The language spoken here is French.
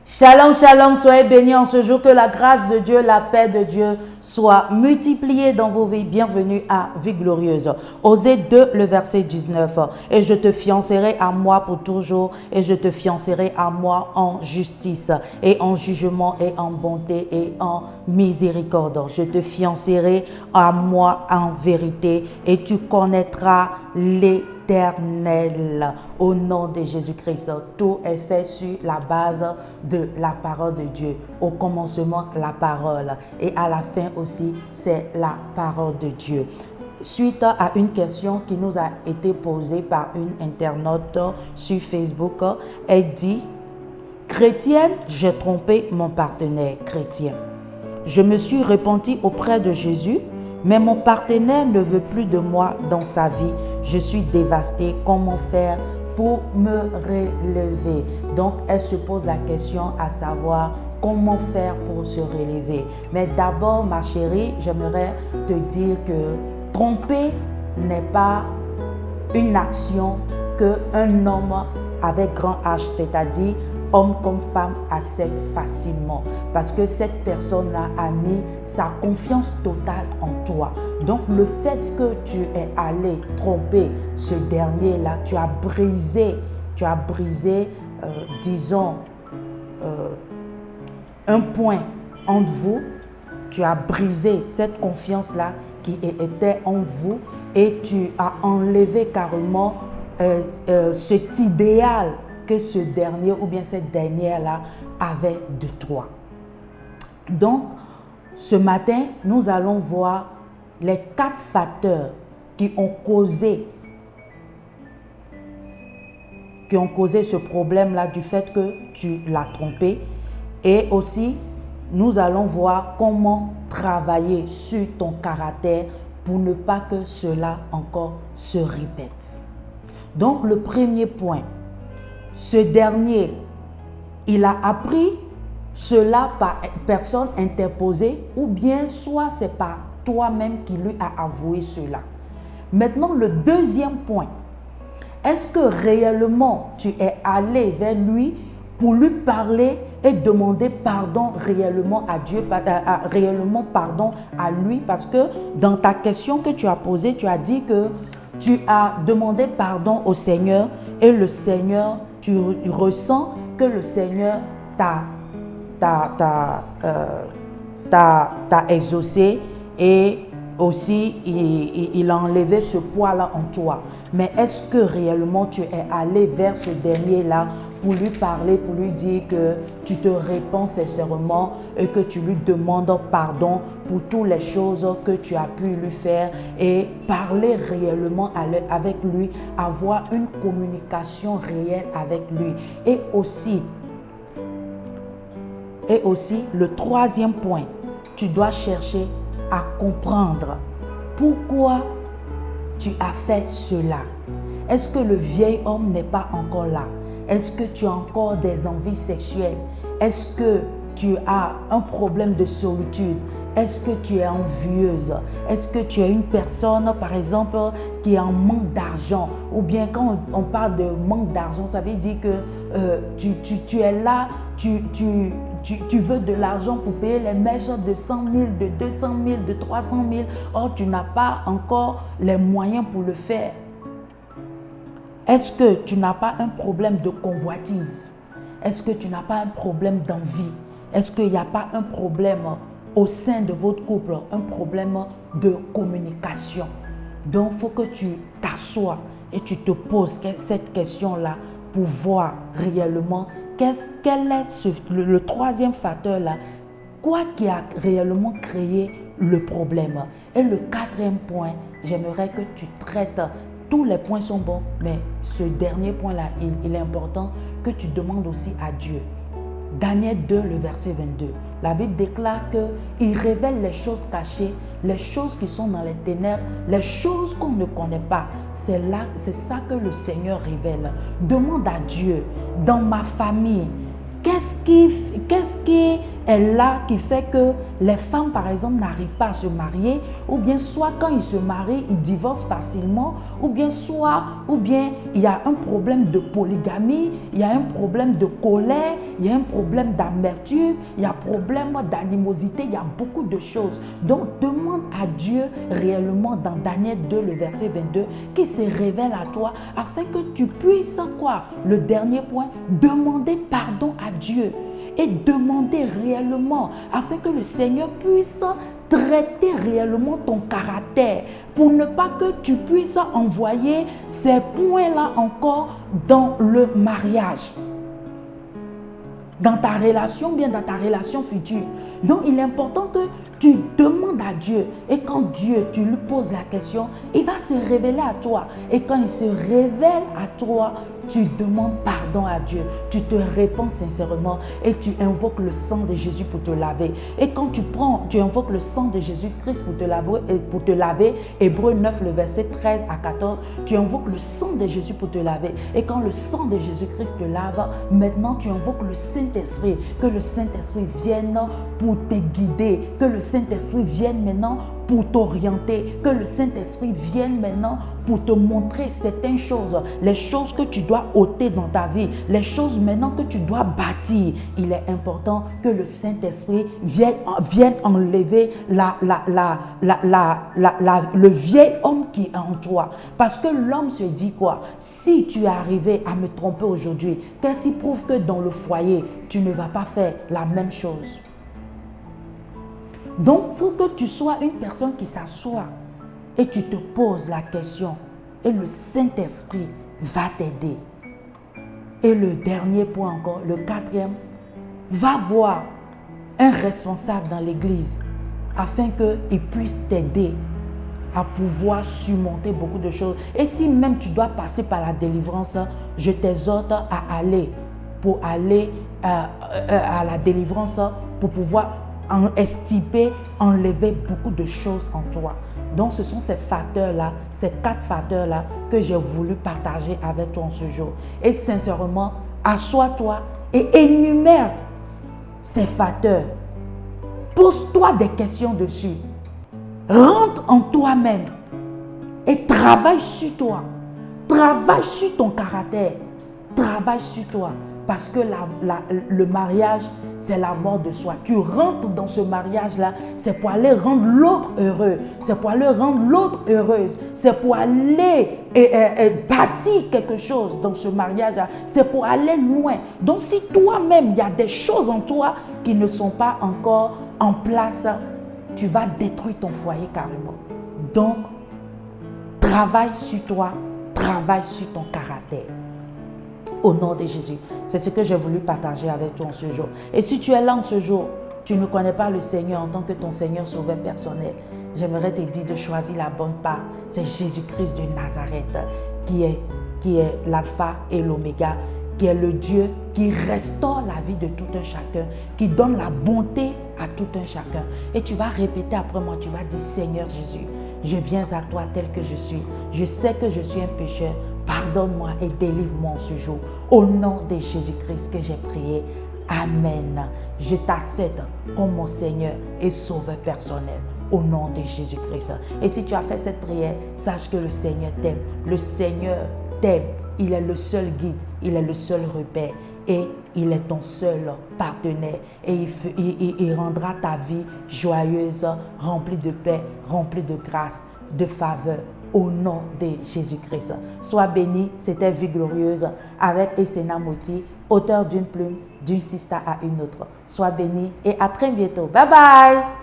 Shalom, shalom, soyez bénis en ce jour, que la grâce de Dieu, la paix de Dieu soit multipliée dans vos vies. Bienvenue à Vie Glorieuse. Osée 2, le verset 19. Et je te fiancerai à moi pour toujours, et je te fiancerai à moi en justice, et en jugement, et en bonté, et en miséricorde. Je te fiancerai à moi en vérité, et tu connaîtras l'Éternel. Au nom de Jésus-Christ, tout est fait sur la base de la parole de Dieu. Au commencement, la parole, et à la fin aussi, c'est la parole de Dieu. Suite à une question qui nous a été posée par une internaute sur Facebook, elle dit: chrétienne, j'ai trompé mon partenaire chrétien. Je me suis repentie auprès de Jésus, mais mon partenaire ne veut plus de moi dans sa vie. Je suis dévastée. Comment faire pour me relever? Donc, elle se pose la question à savoir comment faire pour se relever. Mais d'abord, ma chérie, j'aimerais te dire que tromper n'est pas une action qu'un homme avec grand H, c'est-à-dire homme comme femme, accepte facilement, parce que cette personne-là a mis sa confiance totale en toi. Donc le fait que tu es allé tromper ce dernier-là, tu as brisé, disons, un point entre vous. Tu as brisé cette confiance-là qui était entre vous, et tu as enlevé carrément cet idéal que ce dernier ou bien cette dernière-là avait de toi. Donc, ce matin, nous allons voir les 4 facteurs qui ont causé ce problème-là du fait que tu l'as trompé. Et aussi, nous allons voir comment travailler sur ton caractère pour ne pas que cela encore se répète. Donc, le premier point, ce dernier, il a appris cela par personne interposée, ou bien soit c'est par toi-même qui lui a avoué cela. Maintenant, le deuxième point, est-ce que réellement tu es allé vers lui pour lui parler et demander pardon réellement à Dieu, réellement pardon à lui? Parce que dans ta question que tu as posée, tu as dit que tu as demandé pardon au Seigneur, et le Seigneur, tu ressens que le Seigneur t'a exaucé, et aussi il a enlevé ce poids-là en toi. Mais est-ce que réellement tu es allé vers ce dernier-là pour lui parler, pour lui dire que tu te répands sincèrement et que tu lui demandes pardon pour toutes les choses que tu as pu lui faire, et parler réellement avec lui, avoir une communication réelle avec lui? Et aussi, le troisième point, tu dois chercher à comprendre pourquoi tu as fait cela. Est-ce que le vieil homme n'est pas encore là? Est-ce que tu as encore des envies sexuelles? Est-ce que tu as un problème de solitude? Est-ce que tu es envieuse? Est-ce que tu es une personne, par exemple, qui est en manque d'argent? Ou bien quand on parle de manque d'argent, ça veut dire que tu es là, tu veux de l'argent pour payer les mèches de 100 000, de 200 000, de 300 000. Or, tu n'as pas encore les moyens pour le faire. Est-ce que tu n'as pas un problème de convoitise? Est-ce que tu n'as pas un problème d'envie? Est-ce qu'il n'y a pas un problème au sein de votre couple, un problème de communication? Donc, il faut que tu t'assoies et tu te poses cette question-là pour voir réellement quel est le troisième facteur-là, quoi qui a réellement créé le problème. Et le quatrième point, j'aimerais que tu traites, tous les points sont bons, mais ce dernier point-là, il est important que tu demandes aussi à Dieu. Daniel 2, le verset 22. La Bible déclare qu'il révèle les choses cachées, les choses qui sont dans les ténèbres, les choses qu'on ne connaît pas. C'est ça que le Seigneur révèle. Demande à Dieu, dans ma famille, quelles qu'est-ce qui est là qui fait que les femmes, par exemple, n'arrivent pas à se marier, ou bien soit quand ils se marient, ils divorcent facilement, ou bien il y a un problème de polygamie, il y a un problème de colère, il y a un problème d'amertume, il y a un problème d'animosité, il y a beaucoup de choses. Donc, demande à Dieu réellement dans Daniel 2, le verset 22, qui se révèle à toi afin que tu puisses, quoi? Le dernier point, demander pardon à Dieu et demander réellement afin que le Seigneur puisse traiter réellement ton caractère pour ne pas que tu puisses envoyer ces points-là encore dans le mariage, dans ta relation, bien dans ta relation future. Donc, il est important que tu demandes à Dieu et quand Dieu, tu lui poses la question, il va se révéler à toi. Et quand il se révèle à toi, tu demandes pardon à Dieu. Tu te répands sincèrement et tu invoques le sang de Jésus pour te laver. Et quand tu invoques le sang de Jésus-Christ pour te laver, Hébreux 9, le verset 13 à 14, tu invoques le sang de Jésus pour te laver. Et quand le sang de Jésus-Christ te lave, maintenant tu invoques le Saint-Esprit, que le Saint-Esprit vienne pour te guider, que le Saint-Esprit vienne maintenant pour t'orienter, que le Saint-Esprit vienne maintenant pour te montrer certaines choses, les choses que tu dois ôter dans ta vie, les choses maintenant que tu dois bâtir. Il est important que le Saint-Esprit vienne enlever le vieil homme qui est en toi. Parce que l'homme se dit quoi? Si tu es arrivé à me tromper aujourd'hui, qu'est-ce qui prouve que dans le foyer, tu ne vas pas faire la même chose? Donc, il faut que tu sois une personne qui s'assoit et tu te poses la question et le Saint-Esprit va t'aider. Et le dernier point encore, le quatrième, va voir un responsable dans l'église afin qu'il puisse t'aider à pouvoir surmonter beaucoup de choses. Et si même tu dois passer par la délivrance, je t'exhorte à aller à la délivrance pour pouvoir enlever beaucoup de choses en toi. Donc, ce sont ces facteurs-là, ces 4 facteurs-là que j'ai voulu partager avec toi en ce jour. Et sincèrement, assois-toi et énumère ces facteurs. Pose-toi des questions dessus. Rentre en toi-même et travaille sur toi. Travaille sur ton caractère. Travaille sur toi. Parce que le mariage, c'est la mort de soi. Tu rentres dans ce mariage-là, c'est pour aller rendre l'autre heureux. C'est pour aller rendre l'autre heureuse. C'est pour aller bâtir quelque chose dans ce mariage-là. C'est pour aller loin. Donc, si toi-même, il y a des choses en toi qui ne sont pas encore en place, tu vas détruire ton foyer carrément. Donc, travaille sur toi, travaille sur ton caractère. Au nom de Jésus. C'est ce que j'ai voulu partager avec toi en ce jour. Et si tu es là en ce jour, tu ne connais pas le Seigneur en tant que ton Seigneur sauveur personnel, j'aimerais te dire de choisir la bonne part. C'est Jésus-Christ de Nazareth qui est l'alpha et l'oméga, qui est le Dieu qui restaure la vie de tout un chacun, qui donne la bonté à tout un chacun. Et tu vas répéter après moi, tu vas dire: Seigneur Jésus, je viens à toi tel que je suis. Je sais que je suis un pécheur. Pardonne-moi et délivre-moi en ce jour. Au nom de Jésus-Christ que j'ai prié. Amen. Je t'accepte comme mon Seigneur et Sauveur personnel. Au nom de Jésus-Christ. Et si tu as fait cette prière, sache que le Seigneur t'aime. Le Seigneur t'aime. Il est le seul guide. Il est le seul repère. Et il est ton seul partenaire. Et il rendra ta vie joyeuse, remplie de paix, remplie de grâce, de faveur. Au nom de Jésus-Christ. Sois béni, c'était Vie Glorieuse avec Essena Moti, auteur d'une plume, d'une sista à une autre. Sois béni et à très bientôt. Bye bye!